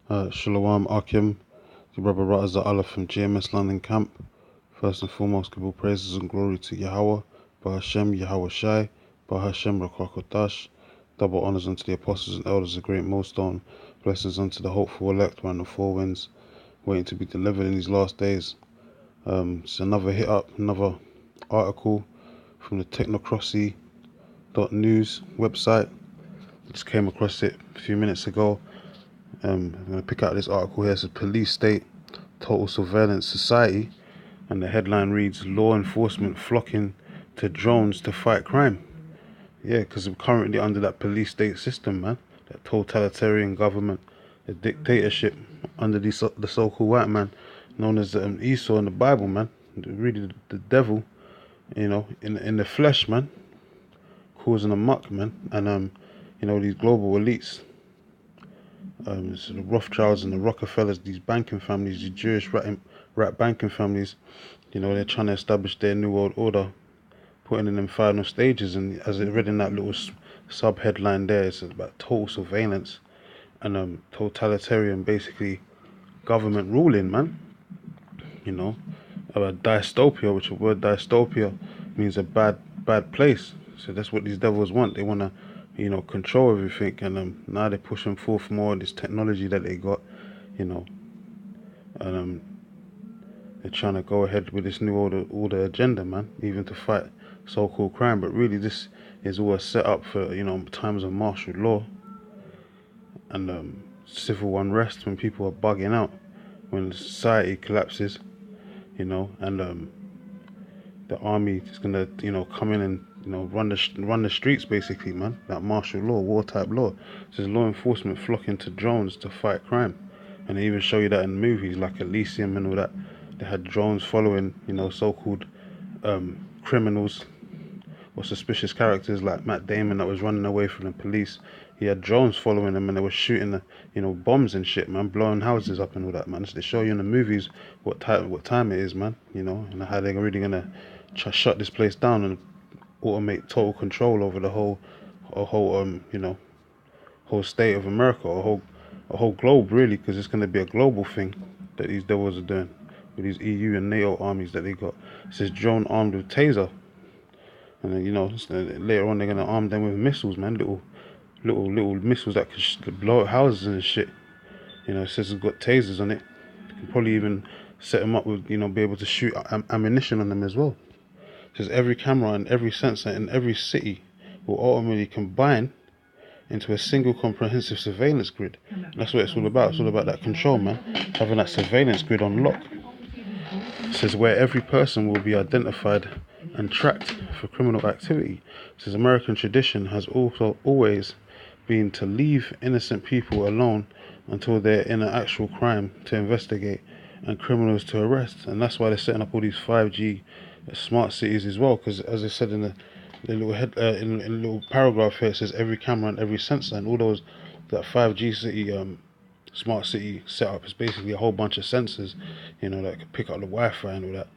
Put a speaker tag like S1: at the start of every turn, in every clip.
S1: Shalom Akim, your brother Ra'azah Allah from GMS London camp. First and foremost, give all praises and glory to Yahweh, Bahashem Yahweh Shai, Bahashem Rakwakotash. Double honors unto the apostles and elders of GreatMillStone. Blessings unto the hopeful elect around the four winds, waiting to be delivered in these last days. It's another hit up, another article from the technocracy.news website. I just came across it a few minutes ago. I'm going to pick out this article here. It says Police State, Total Surveillance Society, and the headline reads, Law Enforcement Flocking to Drones to Fight Crime. Yeah, because we're currently under that police state system, man. That totalitarian government, the dictatorship under the so-called white man, known as Esau in the Bible, man. Really the devil, you know, in the flesh, man, causing a muck, man. And, you know, these global elites, so the Rothschilds and the Rockefellers, these banking families, the Jewish rat banking families, you know, they're trying to establish their new world order, putting in them final stages. And as I read in that little sub-headline there, it's about total surveillance and totalitarian, basically, government ruling, man. You know, about dystopia, which the word dystopia means a bad place. So that's what these devils want. They want to, you know, control everything, and now they're pushing forth more of this technology that they got, you know, and they're trying to go ahead with this new order agenda, man, even to fight so-called crime. But really, this is all a setup for, you know, times of martial law and civil unrest, when people are bugging out, when society collapses, you know, and the army is gonna, you know, come in and, you know, run the streets, basically, man. That martial law, war type law. It says law enforcement flocking to drones to fight crime, and they even show you that in movies like Elysium and all that. They had drones following, you know, so-called criminals or suspicious characters like Matt Damon that was running away from the police. He had drones following him, and they were shooting the, you know, bombs and shit, man, blowing houses up and all that, man. So they show you in the movies what time it is, man, you know, and how they're really gonna shut this place down and automate total control over the whole you know, whole state of America, or a whole globe, really, because it's going to be a global thing that these devils are doing with these EU and NATO armies that they got. It says drone armed with taser, and then, you know, later on they're going to arm them with missiles, man, little missiles that could blow up houses and shit. You know, it says it's got tasers on it. You can probably even set them up with, you know, be able to shoot ammunition on them as well. It says every camera and every sensor in every city will ultimately combine into a single comprehensive surveillance grid. And that's what it's all about. It's all about that control, man. Having that surveillance grid on lock. It says where every person will be identified and tracked for criminal activity. It says American tradition has also always been to leave innocent people alone until they're in an actual crime to investigate and criminals to arrest. And that's why they're setting up all these 5G smart cities as well, because as I said in the little in the little paragraph here, it says every camera and every sensor, and all those, that 5G city smart city setup is basically a whole bunch of sensors, you know, that could pick up the Wi-Fi and all that.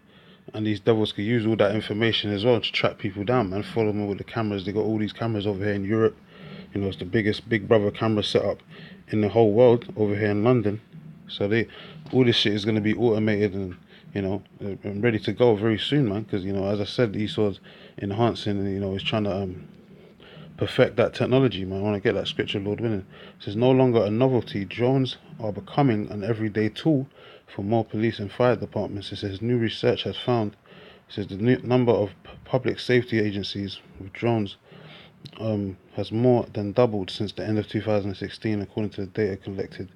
S1: And these devils could use all that information as well to track people down, man. Follow them with the cameras. They got all these cameras over here in Europe. You know, it's the biggest Big Brother camera setup in the whole world over here in London. So all this shit is going to be automated and, you know, and ready to go very soon, man. Because, you know, as I said, Esau's enhancing and, you know, he's trying to perfect that technology, man. I want to get that scripture, Lord willing. It says no longer a novelty. Drones are becoming an everyday tool for more police and fire departments. It says new research has found, it says the number of public safety agencies with drones has more than doubled since the end of 2016, according to the data collected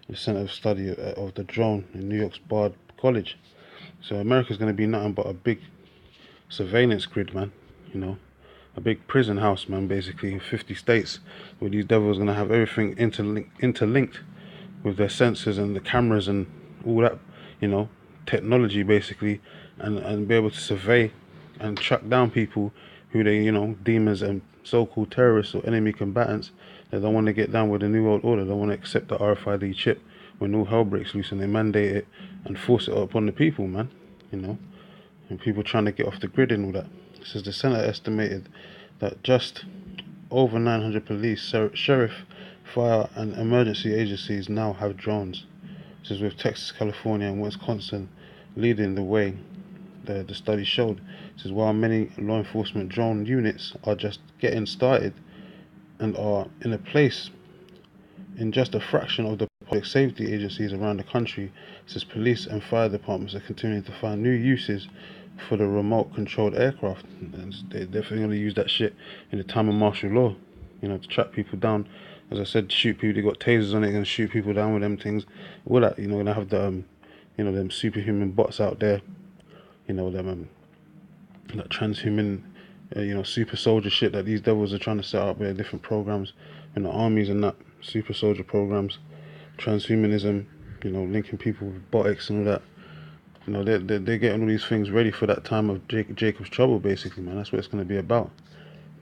S1: in the Center of Study of the Drone in New York's Bard College. So America's going to be nothing but a big surveillance grid, man, you know, a big prison house, man, basically, in 50 states, where these devils are going to have everything interlinked with their sensors and the cameras and all that, you know, technology, basically, and be able to survey and track down people who they, you know, deem as so-called terrorists or enemy combatants that don't want to get down with the New World Order. They want to accept the RFID chip when all hell breaks loose, and they mandate it and force it upon the people, man, you know, and people trying to get off the grid and all that. It says the Senate estimated that just over 900 police, sheriff, fire and emergency agencies now have drones. This is with Texas, California, and Wisconsin leading the way. The study showed. This is while many law enforcement drone units are just getting started and are in a place in just a fraction of the public safety agencies around the country, says police and fire departments are continuing to find new uses for the remote controlled aircraft. And they're definitely going to use that shit in the time of martial law, to track people down. As I said, shoot people. They got tasers on it, going to shoot people down with them things. All that, going to have the them superhuman bots out there, them that transhuman super soldier shit that these devils are trying to set up with their different programs in the armies and that super soldier programs, transhumanism, linking people with robotics and all that. They're getting all these things ready for that time of Jacob's trouble, basically, man. That's what it's going to be about.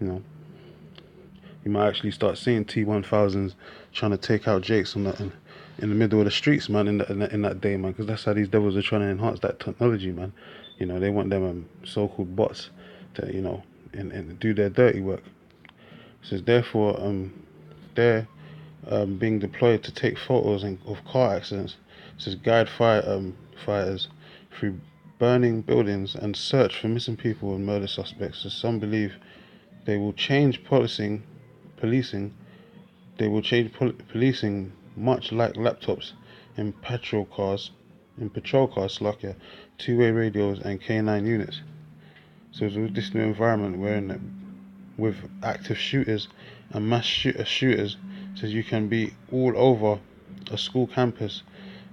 S1: You might actually start seeing T-1000s trying to take out Jakes in the middle of the streets, man, in that day, man, because that's how these devils are trying to enhance that technology, man. They want them so-called bots to, and do their dirty work. It says, therefore, they're being deployed to take photos of car accidents. It says, guide fighters through burning buildings and search for missing people and murder suspects. So some believe they will change policing, much like laptops in patrol cars, Slovakia, two-way radios and K9 units. So with this new environment, with active shooters and mass shooters, says you can be all over a school campus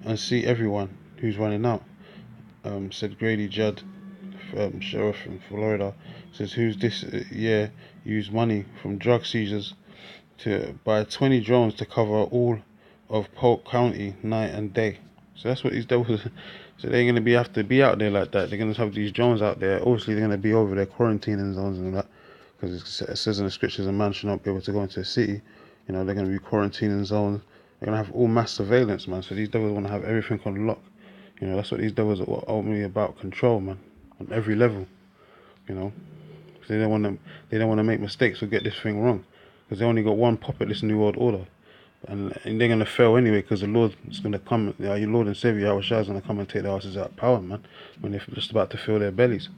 S1: and see everyone who's running out. Said Grady Judd, sheriff in Florida, says who's this year used money from drug seizures to buy 20 drones to cover all of Polk County night and day. So that's what these devils. So they're going to have to be out there like that. They're going to have these drones out there. Obviously, they're going to be over their quarantining zones and that, because it says in the scriptures a man should not be able to go into a city. They're going to be quarantining zones. They're going to have all mass surveillance, man. So these devils want to have everything on lock. That's what these devils are ultimately about, control, man, on every level. So they don't want to make mistakes or get this thing wrong, because they only got one pop at this new world order. And they're going to fail anyway, because the Lord is going to come, your Lord and Savior, Yahweh Shai, is going to come and take their asses out of power, man, when they're just about to fill their bellies,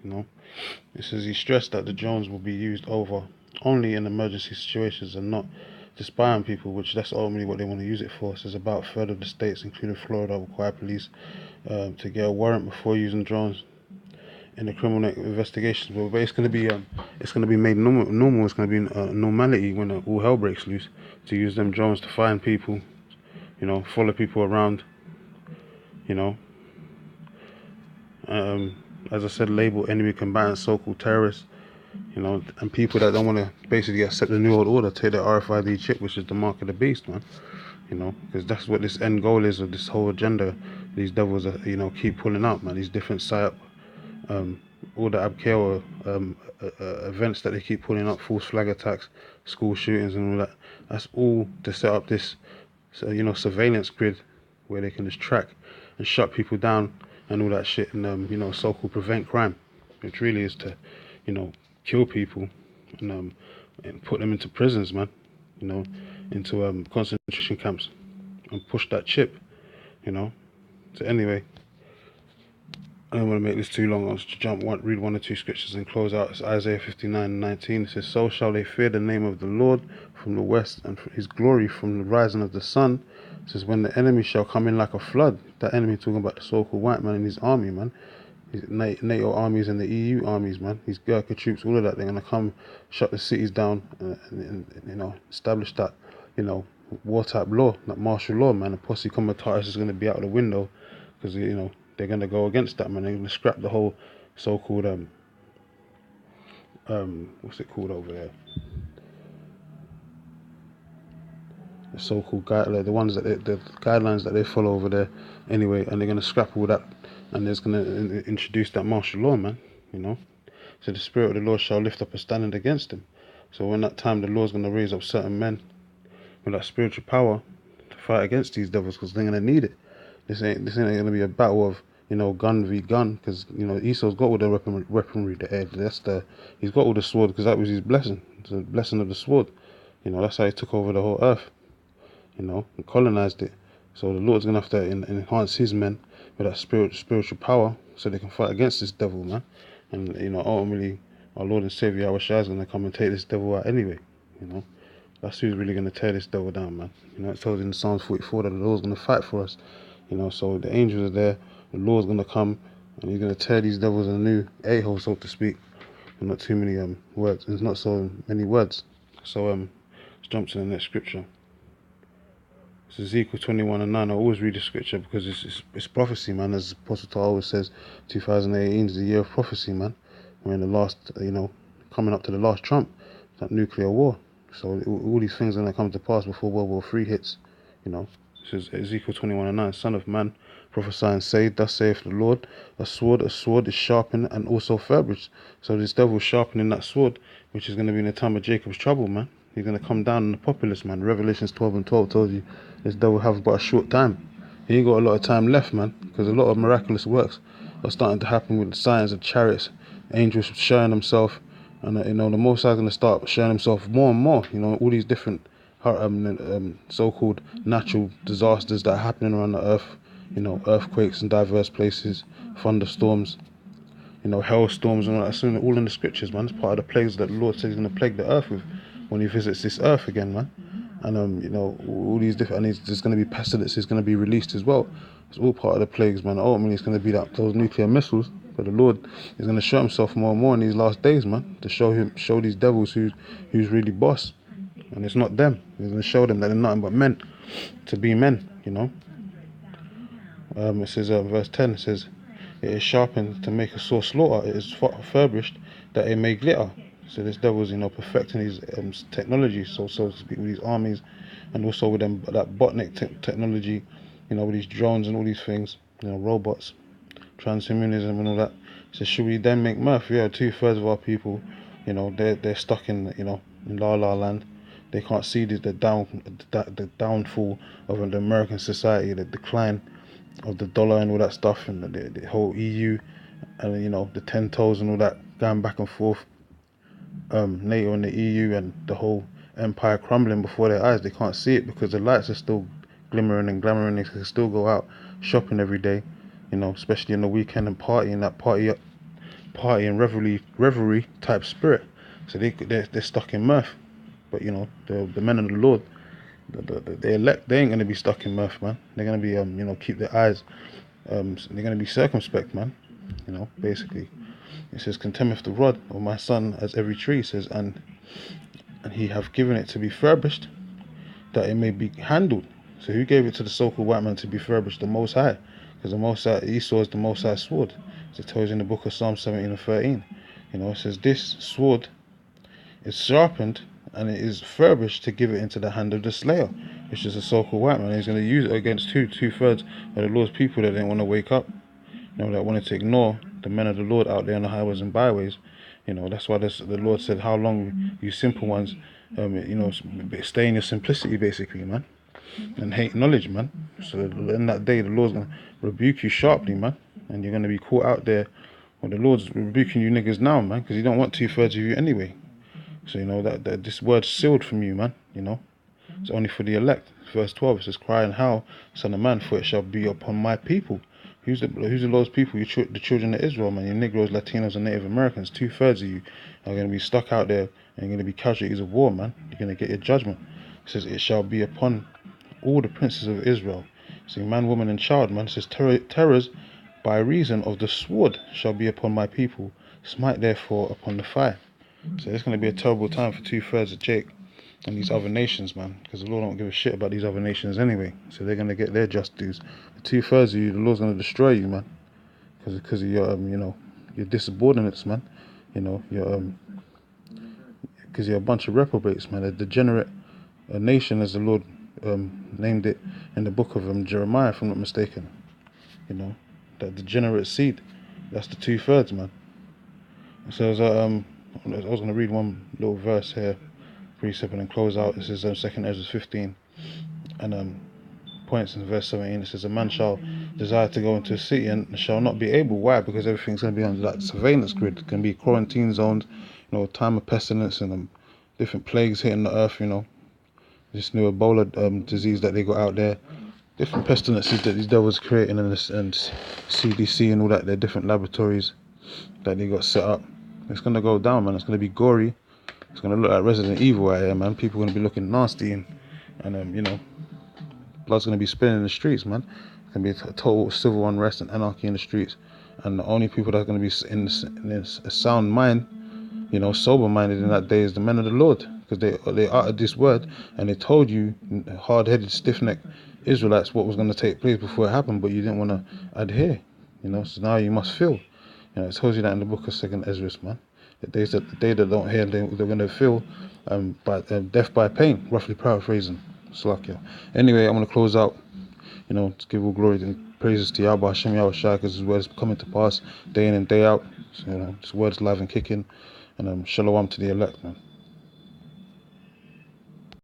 S1: It says he stressed that the drones will be used only in emergency situations and not to spy on people, which that's ultimately what they want to use it for. It says about a third of the states, including Florida, require police to get a warrant before using drones in the criminal investigations. But it's going to be made normal. It's going to be normality when all hell breaks loose, to use them drones to find people, follow people around, as I said, label enemy combatants, so-called terrorists, and people that don't want to basically accept the new world order, take their RFID chip, which is the mark of the beast, man. Because that's what this end goal is of this whole agenda. These devils are, keep pulling out, man. These different psyop, all the Abkeo events that they keep pulling up, false flag attacks, school shootings and all that. That's all to set up this, surveillance grid where they can just track and shut people down and all that shit, and so-called prevent crime, which really is to, kill people and put them into prisons, man, into concentration camps and push that chip, So anyway, I don't want to make this too long. I'll just read one or two scriptures and close out. It's Isaiah 59:19. It says, so shall they fear the name of the Lord from the west, and his glory from the rising of the sun. It says, when the enemy shall come in like a flood. That enemy talking about the so-called white man and his army, man. His NATO armies and the EU armies, man. His Gurkha troops, all of that. They're going to come, shut the cities down, and establish that, war type law, that martial law, man. And posse comitatus is going to be out of the window, because, they're going to go against that, man. They're going to scrap the whole so-called, what's it called over there? The so-called the ones that the guidelines that they follow over there, anyway. And they're going to scrap all that, and they're going to introduce that martial law, man. So the Spirit of the Lord shall lift up a standard against him. So when that time, the Lord's going to raise up certain men with that spiritual power to fight against these devils, because they're going to need it. This ain't going to be a battle of gun v gun, because Esau's got all the weaponry. He's got all the sword, because that was his blessing. It's the blessing of the sword. That's how he took over the whole earth. you know, and colonized it. So the Lord's gonna have to enhance his men with that spiritual power, so they can fight against this devil, man. And you know, ultimately, our Lord and Savior Yahushua is gonna come and take this devil out anyway. You know, that's who's really gonna tear this devil down, man. You know, it tells in Psalms 44 that the Lord's gonna fight for us. You know, so the angels are there. The Lord's gonna come and he's gonna tear these devils a new a-hole, so to speak. And not too many words. There's not so many words. So let's jump to the next scripture. It's Ezekiel 21:9. I always read the scripture because it's prophecy, man. As Apostle Paul always says, 2018 is the year of prophecy, man. We're in the last, you know, coming up to the last Trump, that nuclear war. So all these things are going to come to pass before World War III hits, you know. This is Ezekiel 21:9. Son of man, prophesy and say, thus saith the Lord, a sword is sharpened and also furbished. So this devil sharpening that sword, which is going to be in the time of Jacob's trouble, man. He's going to come down on the populace, man. Revelations 12:12 tells you this devil have but a short time. He ain't got a lot of time left, man, because a lot of miraculous works are starting to happen with the signs of chariots, angels showing themselves, and you know, the Most High is going to start showing himself more and more. You know, all these different so-called natural disasters that are happening around the earth. You know, earthquakes in diverse places, thunderstorms, you know, hailstorms, and all that. All in the scriptures, man. It's part of the plagues that the Lord says he's going to plague the earth with when he visits this earth again, man. And you know, all these different, and there's going to be pestilence is going to be released as well. It's all part of the plagues, man. Ultimately, it's going to be those nuclear missiles. But the Lord is going to show himself more and more in these last days, man, to show these devils who's really boss, and it's not them. He's going to show them that they're nothing but men, to be men, you know. It says, verse 10, it says, it is sharpened to make a sore slaughter. It is furbished that it may glitter. So this devil's, you know, perfecting his technology, so to speak, with these armies, and also with them that botnet technology, you know, with these drones and all these things, you know, robots, transhumanism and all that. So should we then make mirth? Yeah, 2/3 of our people, you know, they're stuck in, you know, in La La Land. They can't see the downfall of the American society, the decline of the dollar and all that stuff, and the whole EU, and you know, the 10 toes and all that going back and forth, NATO and the EU and the whole empire crumbling before their eyes. They can't see it because the lights are still glimmering and glamoring. They can still go out shopping every day, you know, especially on the weekend, and party and revelry type spirit. So they're stuck in mirth. But you know, the men of the Lord, the elect, they ain't gonna be stuck in mirth, man. They're gonna be you know, keep their eyes, they're gonna be circumspect, man. You know, basically, it says, contemneth the rod of my son as every tree. It says, and he have given it to be furbished, that it may be handled. So who gave it to the so-called white man to be furbished? The Most High, because the Most High, Esau is the Most High sword. So it tells you in the book of Psalm 17:13. You know, it says, this sword is sharpened and it is furbished to give it into the hand of the slayer, which is a so-called white man. He's going to use it against 2/3 of the Lord's people that didn't want to wake up, you know, that wanted to ignore the men of the Lord out there on the highways and byways. You know, that's why the Lord said, how long, you simple ones, you know, stay in your simplicity, basically, man, and hate knowledge, man. So in that day, the Lord's going to rebuke you sharply, man, and you're going to be caught out there. Well, the Lord's rebuking you niggas now, man, because he don't want 2/3 of you anyway. So, you know, that this word's sealed from you, man, you know. It's only for the elect. Verse 12, it says, cry and howl, son of man, for it shall be upon my people. Who's the Lord's people? The children of Israel, man. Your Negroes, Latinos, and Native Americans. 2/3 of you are going to be stuck out there and you're going to be casualties of war, man. You're going to get your judgment. It says, it shall be upon all the princes of Israel. See, man, woman, and child, man. It says, terrors by reason of the sword shall be upon my people. Smite therefore upon the fire. So it's going to be a terrible time for 2/3 of Jake and these other nations, man, because the Lord don't give a shit about these other nations anyway. So they're going to get their just dues. The 2/3 of you, the Lord's going to destroy you, man, because of your you know, your insubordinates, man. You know, because you're a bunch of reprobates, man, a degenerate nation, as the Lord named it in the book of Jeremiah, if I'm not mistaken. You know, that degenerate seed, that's the 2/3, man. So I was going to read one little verse here, precept, and then close out. This is 2 Ezra 15, and points in verse 17. It says, a man shall desire to go into a city and shall not be able. Why? Because everything's going to be under that surveillance grid. It can be quarantine zones, you know, time of pestilence and different plagues hitting the earth, you know. this new Ebola disease that they got out there, different pestilences that these devils creating, and CDC and all that, their different laboratories that they got set up. It's gonna go down, man. It's gonna be gory. It's gonna look like Resident Evil out here, man. People are gonna be looking nasty, and you know, blood's gonna be spilling in the streets, man. It's gonna be a total civil unrest and anarchy in the streets, and the only people that are gonna be in a sound mind, you know, sober-minded in that day is the men of the Lord, because they uttered this word and they told you, hard-headed, stiff-necked Israelites, what was going to take place before it happened, but you didn't want to adhere, you know. So now you must feel. You know, it tells you that in the book of 2nd Ezra, man. The day that don't hear, they're going to feel death by pain, roughly paraphrasing. Slakia. Anyway, I'm going to close out. You know, to give all glory and praises to Yahweh Hashem Yahweh Shai, because His word is coming to pass day in and day out. So, you know, His word is live and kicking. And shalom to the elect, man.